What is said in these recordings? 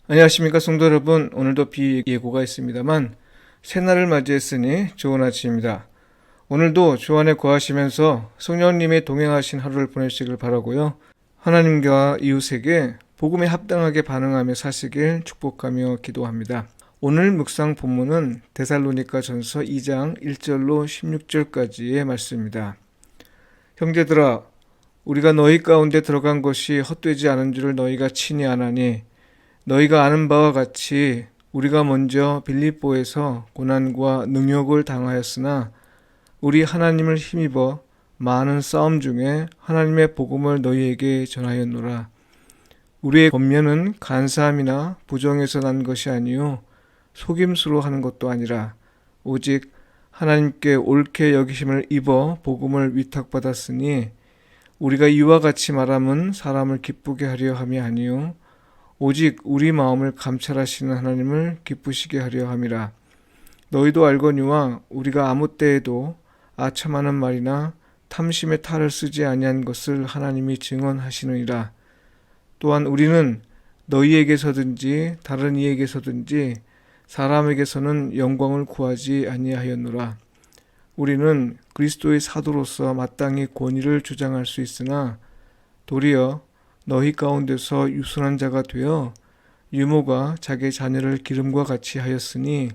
안녕하십니까 성도 여러분. 오늘도 비 예고가 있습니다만 새날을 맞이했으니 좋은 아침입니다. 오늘도 주 안에 거하시면서 성령님의 동행하신 하루를 보내시길 바라고요. 하나님과 이웃에게 복음에 합당하게 반응하며 사시길 축복하며 기도합니다. 오늘 묵상 본문은 데살로니가 전서 2장 1절로 16절까지의 말씀입니다. 형제들아, 우리가 너희 가운데 들어간 것이 헛되지 않은 줄을 너희가 친히 아나니 너희가 아는 바와 같이 우리가 먼저 빌립보에서 고난과 능욕을 당하였으나 우리 하나님을 힘입어 많은 싸움 중에 하나님의 복음을 너희에게 전하였노라. 우리의 권면은 간사함이나 부정에서 난 것이 아니요 속임수로 하는 것도 아니라 오직 하나님께 옳게 여기심을 입어 복음을 위탁받았으니 우리가 이와 같이 말함은 사람을 기쁘게 하려 함이 아니요 오직 우리 마음을 감찰하시는 하나님을 기쁘시게 하려 함이라. 너희도 알거니와 우리가 아무 때에도 아첨하는 말이나 탐심의 탈을 쓰지 아니한 것을 하나님이 증언하시느니라. 또한 우리는 너희에게서든지 다른 이에게서든지 사람에게서는 영광을 구하지 아니하였노라. 우리는 그리스도의 사도로서 마땅히 권위를 주장할 수 있으나 도리어 너희 가운데서 유순한 자가 되어 유모가 자기 자녀를 기름과 같이 하였으니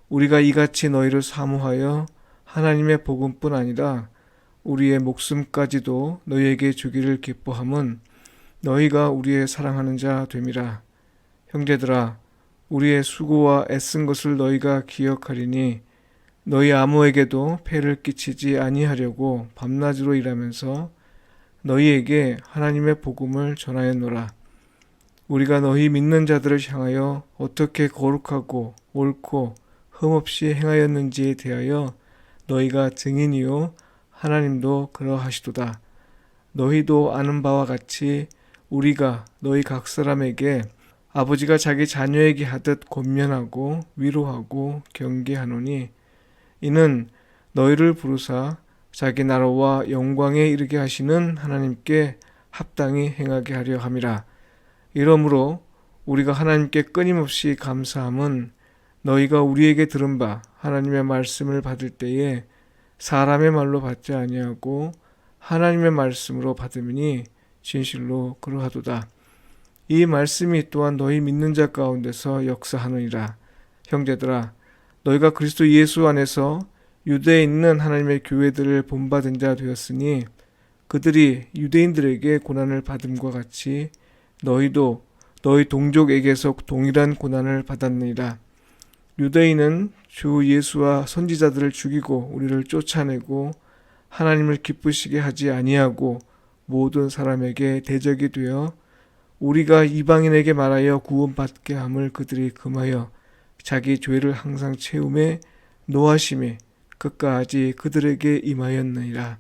우리가 이같이 너희를 사모하여 하나님의 복음뿐 아니라 우리의 목숨까지도 너희에게 주기를 기뻐함은 너희가 우리의 사랑하는 자 됨이라. 형제들아, 우리의 수고와 애쓴 것을 너희가 기억하리니 너희 아무에게도 폐를 끼치지 아니하려고 밤낮으로 일하면서 너희에게 하나님의 복음을 전하였노라. 우리가 너희 믿는 자들을 향하여 어떻게 거룩하고 옳고 흠없이 행하였는지에 대하여 너희가 증인이요 하나님도 그러하시도다. 너희도 아는 바와 같이 우리가 너희 각 사람에게 아버지가 자기 자녀에게 하듯 권면하고 위로하고 경계하노니 이는 너희를 부르사 자기 나라와 영광에 이르게 하시는 하나님께 합당히 행하게 하려 함이라. 이러므로 우리가 하나님께 끊임없이 감사함은 너희가 우리에게 들은 바 하나님의 말씀을 받을 때에 사람의 말로 받지 아니하고 하나님의 말씀으로 받음이니 진실로 그러하도다. 이 말씀이 또한 너희 믿는 자 가운데서 역사하느니라. 형제들아, 너희가 그리스도 예수 안에서 유대에 있는 하나님의 교회들을 본받은 자 되었으니 그들이 유대인들에게 고난을 받음과 같이 너희도 너희 동족에게서 동일한 고난을 받았느니라. 유대인은 주 예수와 선지자들을 죽이고 우리를 쫓아내고 하나님을 기쁘시게 하지 아니하고 모든 사람에게 대적이 되어 우리가 이방인에게 말하여 구원받게 함을 그들이 금하여 자기 죄를 항상 채움에 노하심에 끝까지 그들에게 임하였느니라.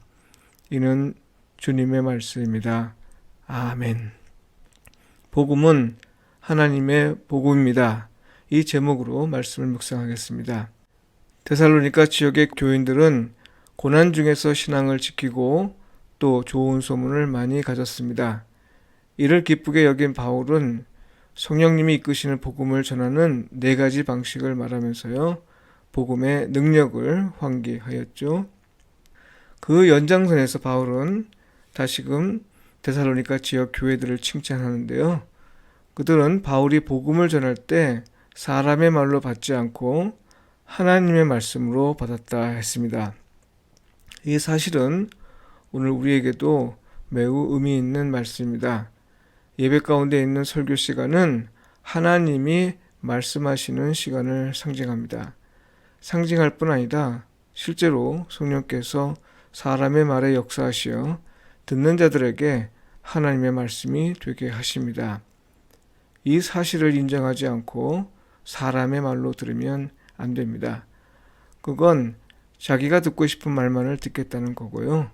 이는 주님의 말씀입니다. 아멘. 복음은 하나님의 복음입니다. 이 제목으로 말씀을 묵상하겠습니다. 데살로니가 지역의 교인들은 고난 중에서 신앙을 지키고 또 좋은 소문을 많이 가졌습니다. 이를 기쁘게 여긴 바울은 성령님이 이끄시는 복음을 전하는 4가지 방식을 말하면서요. 복음의 능력을 환기하였죠. 그 연장선에서 바울은 다시금 데살로니가 지역 교회들을 칭찬하는데요. 그들은 바울이 복음을 전할 때 사람의 말로 받지 않고 하나님의 말씀으로 받았다 했습니다. 이 사실은 오늘 우리에게도 매우 의미 있는 말씀입니다. 예배 가운데 있는 설교 시간은 하나님이 말씀하시는 시간을 상징합니다. 상징할 뿐 아니라 실제로 성령께서 사람의 말에 역사하시어 듣는 자들에게 하나님의 말씀이 되게 하십니다. 이 사실을 인정하지 않고 사람의 말로 들으면 안 됩니다. 그건 자기가 듣고 싶은 말만을 듣겠다는 거고요.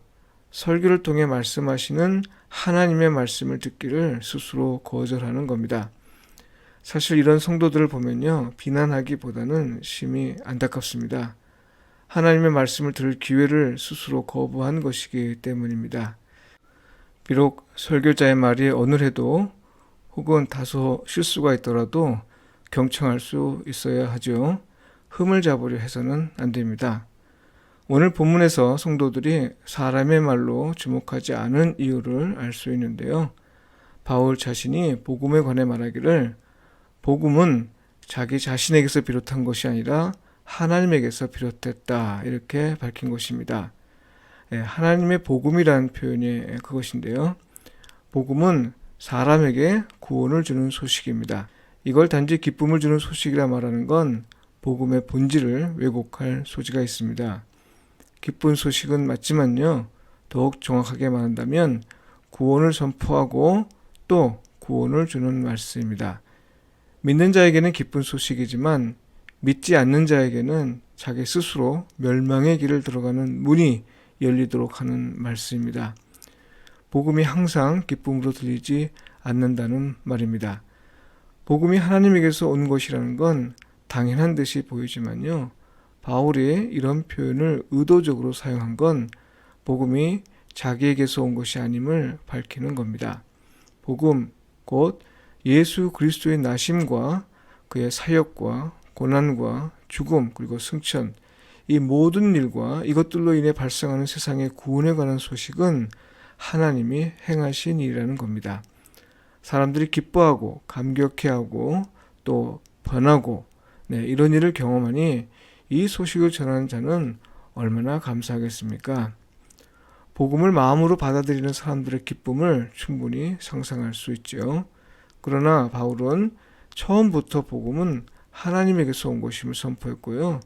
설교를 통해 말씀하시는 하나님의 말씀을 듣기를 스스로 거절하는 겁니다. 사실 이런 성도들을 보면요, 비난하기보다는 심히 안타깝습니다. 하나님의 말씀을 들을 기회를 스스로 거부한 것이기 때문입니다. 비록 설교자의 말이 어눌해도 혹은 다소 실수가 있더라도 경청할 수 있어야 하죠. 흠을 잡으려 해서는 안 됩니다. 오늘 본문에서 성도들이 사람의 말로 주목하지 않은 이유를 알 수 있는데요. 바울 자신이 복음에 관해 말하기를 복음은 자기 자신에게서 비롯한 것이 아니라 하나님에게서 비롯됐다 이렇게 밝힌 것입니다. 하나님의 복음이라는 표현이 그것인데요. 복음은 사람에게 구원을 주는 소식입니다. 이걸 단지 기쁨을 주는 소식이라 말하는 건 복음의 본질을 왜곡할 소지가 있습니다. 기쁜 소식은 맞지만요. 더욱 정확하게 말한다면 구원을 선포하고 또 구원을 주는 말씀입니다. 믿는 자에게는 기쁜 소식이지만 믿지 않는 자에게는 자기 스스로 멸망의 길을 들어가는 문이 열리도록 하는 말씀입니다. 복음이 항상 기쁨으로 들리지 않는다는 말입니다. 복음이 하나님에게서 온 것이라는 건 당연한 듯이 보이지만요. 바울이 이런 표현을 의도적으로 사용한 건 복음이 자기에게서 온 것이 아님을 밝히는 겁니다. 복음, 곧 예수 그리스도의 나심과 그의 사역과 고난과 죽음 그리고 승천, 이 모든 일과 이것들로 인해 발생하는 세상의 구원에 관한 소식은 하나님이 행하신 일이라는 겁니다. 사람들이 기뻐하고 감격해하고 또 번하고 이런 일을 경험하니 이 소식을 전하는 자는 얼마나 감사하겠습니까? 복음을 마음으로 받아들이는 사람들의 기쁨을 충분히 상상할 수 있죠. 그러나 바울은 처음부터 복음은 하나님에게서 온 것임을 선포했고요.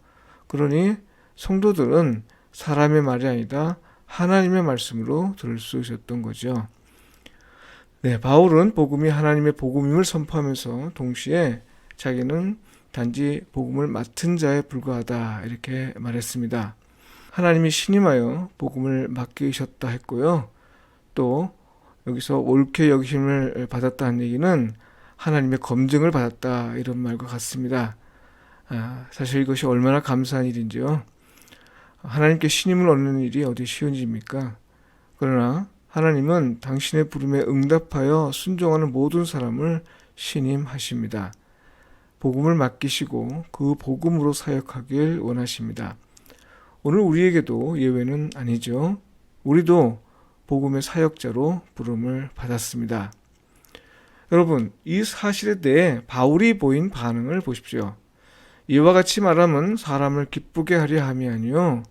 그러니 성도들은 사람의 말이 아니다 하나님의 말씀으로 들을 수 있었던 거죠. 바울은 복음이 하나님의 복음임을 선포하면서 동시에 자기는 단지 복음을 맡은 자에 불과하다 이렇게 말했습니다. 하나님이 신임하여 복음을 맡기셨다 했고요. 또 여기서 옳게 여기심을 받았다는 얘기는 하나님의 검증을 받았다 이런 말과 같습니다. 사실 이것이 얼마나 감사한 일인지요. 하나님께 신임을 얻는 일이 어디 쉬운 일입니까? 그러나 하나님은 당신의 부름에 응답하여 순종하는 모든 사람을 신임하십니다. 복음을 맡기시고 그 복음으로 사역하길 원하십니다. 오늘 우리에게도 예외는 아니죠. 우리도 복음의 사역자로 부름을 받았습니다. 여러분, 이 사실에 대해 바울이 보인 반응을 보십시오. 이와 같이 말하면 사람을 기쁘게 하려 함이 아니요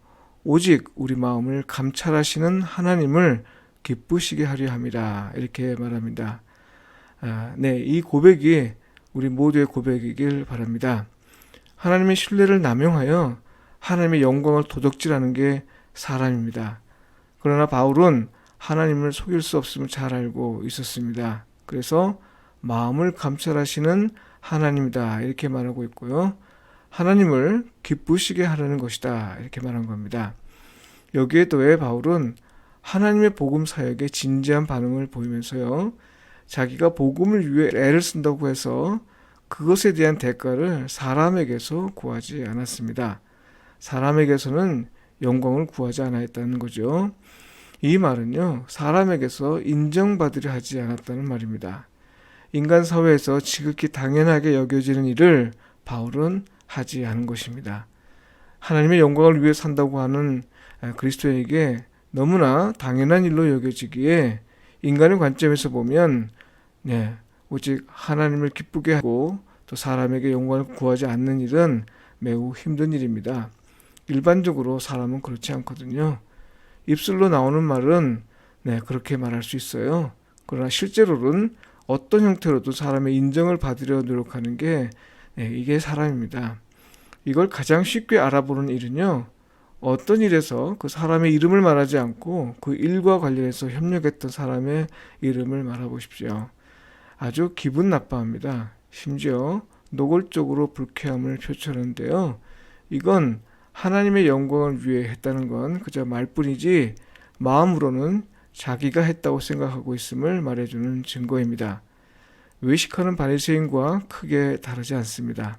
오직 우리 마음을 감찰하시는 하나님을 기쁘시게 하려 함이라 이렇게 말합니다. 이 고백이 우리 모두의 고백이길 바랍니다. 하나님의 신뢰를 남용하여 하나님의 영광을 도적질하는 게 사람입니다. 그러나 바울은 하나님을 속일 수 없음을 잘 알고 있었습니다. 그래서 마음을 감찰하시는 하나님이다 이렇게 말하고 있고요. 하나님을 기쁘시게 하려는 것이다 이렇게 말한 겁니다. 여기에 더해 바울은 하나님의 복음 사역에 진지한 반응을 보이면서요. 자기가 복음을 위해 애를 쓴다고 해서 그것에 대한 대가를 사람에게서 구하지 않았습니다. 사람에게서는 영광을 구하지 않았다는 거죠. 이 말은요. 사람에게서 인정받으려 하지 않았다는 말입니다. 인간 사회에서 지극히 당연하게 여겨지는 일을 바울은 하지 않은 것입니다. 하나님의 영광을 위해 산다고 하는 그리스도인에게 너무나 당연한 일로 여겨지기에 인간의 관점에서 보면 오직 하나님을 기쁘게 하고 또 사람에게 영광을 구하지 않는 일은 매우 힘든 일입니다. 일반적으로 사람은 그렇지 않거든요. 입술로 나오는 말은 그렇게 말할 수 있어요. 그러나 실제로는 어떤 형태로도 사람의 인정을 받으려 노력하는 게 이게 사람입니다. 이걸 가장 쉽게 알아보는 일은요. 어떤 일에서 그 사람의 이름을 말하지 않고 그 일과 관련해서 협력했던 사람의 이름을 말해보십시오. 아주 기분 나빠합니다. 심지어 노골적으로 불쾌함을 표출하는데요. 이건 하나님의 영광을 위해 했다는 건 그저 말뿐이지 마음으로는 자기가 했다고 생각하고 있음을 말해주는 증거입니다. 외식하는 바리새인과 크게 다르지 않습니다.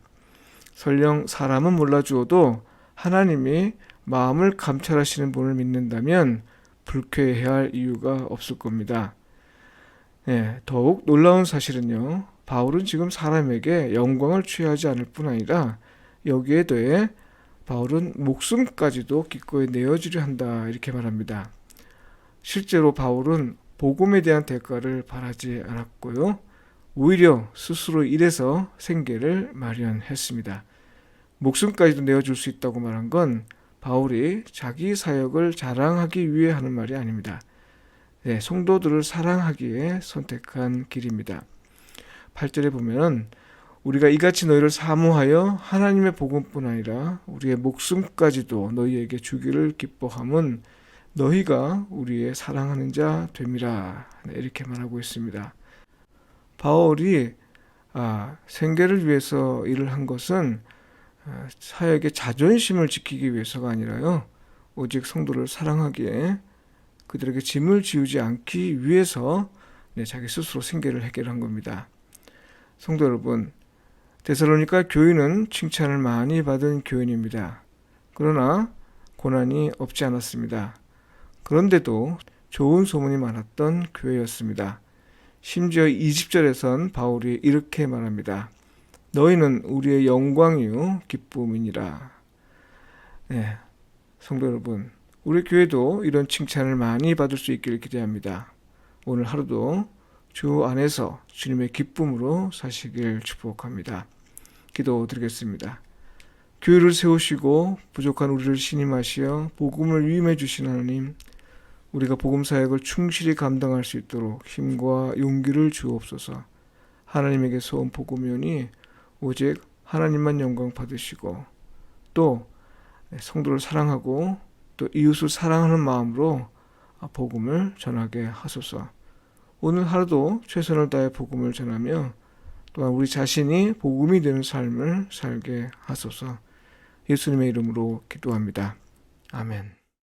설령 사람은 몰라주어도 하나님이 마음을 감찰하시는 분을 믿는다면 불쾌해야 할 이유가 없을 겁니다. 더욱 놀라운 사실은요. 바울은 지금 사람에게 영광을 취하지 않을 뿐 아니라 여기에 더해 바울은 목숨까지도 기꺼이 내어주려 한다 이렇게 말합니다. 실제로 바울은 복음에 대한 대가를 바라지 않았고요. 오히려 스스로 일해서 생계를 마련했습니다. 목숨까지도 내어줄 수 있다고 말한 건 바울이 자기 사역을 자랑하기 위해 하는 말이 아닙니다. 성도들을 사랑하기에 선택한 길입니다. 8절에 보면 우리가 이같이 너희를 사모하여 하나님의 복음뿐 아니라 우리의 목숨까지도 너희에게 주기를 기뻐함은 너희가 우리의 사랑하는 자 됨이라 이렇게 말하고 있습니다. 바울이 생계를 위해서 일을 한 것은 사역의 자존심을 지키기 위해서가 아니라요. 오직 성도를 사랑하기에 그들에게 짐을 지우지 않기 위해서 자기 스스로 생계를 해결한 겁니다. 성도 여러분, 데살로니가 교인은 칭찬을 많이 받은 교인입니다. 그러나 고난이 없지 않았습니다. 그런데도 좋은 소문이 많았던 교회였습니다. 심지어 20절에선 바울이 이렇게 말합니다. 너희는 우리의 영광이요 기쁨이니라. 성도 여러분, 우리 교회도 이런 칭찬을 많이 받을 수 있기를 기대합니다. 오늘 하루도 주 안에서 주님의 기쁨으로 사시길 축복합니다. 기도드리겠습니다. 교회를 세우시고 부족한 우리를 신임하시어 복음을 위임해 주신 하나님, 우리가 복음 사역을 충실히 감당할 수 있도록 힘과 용기를 주옵소서. 하나님에게서 온 복음이오니 오직 하나님만 영광 받으시고 또 성도를 사랑하고 또 이웃을 사랑하는 마음으로 복음을 전하게 하소서. 오늘 하루도 최선을 다해 복음을 전하며 또한 우리 자신이 복음이 되는 삶을 살게 하소서. 예수님의 이름으로 기도합니다. 아멘.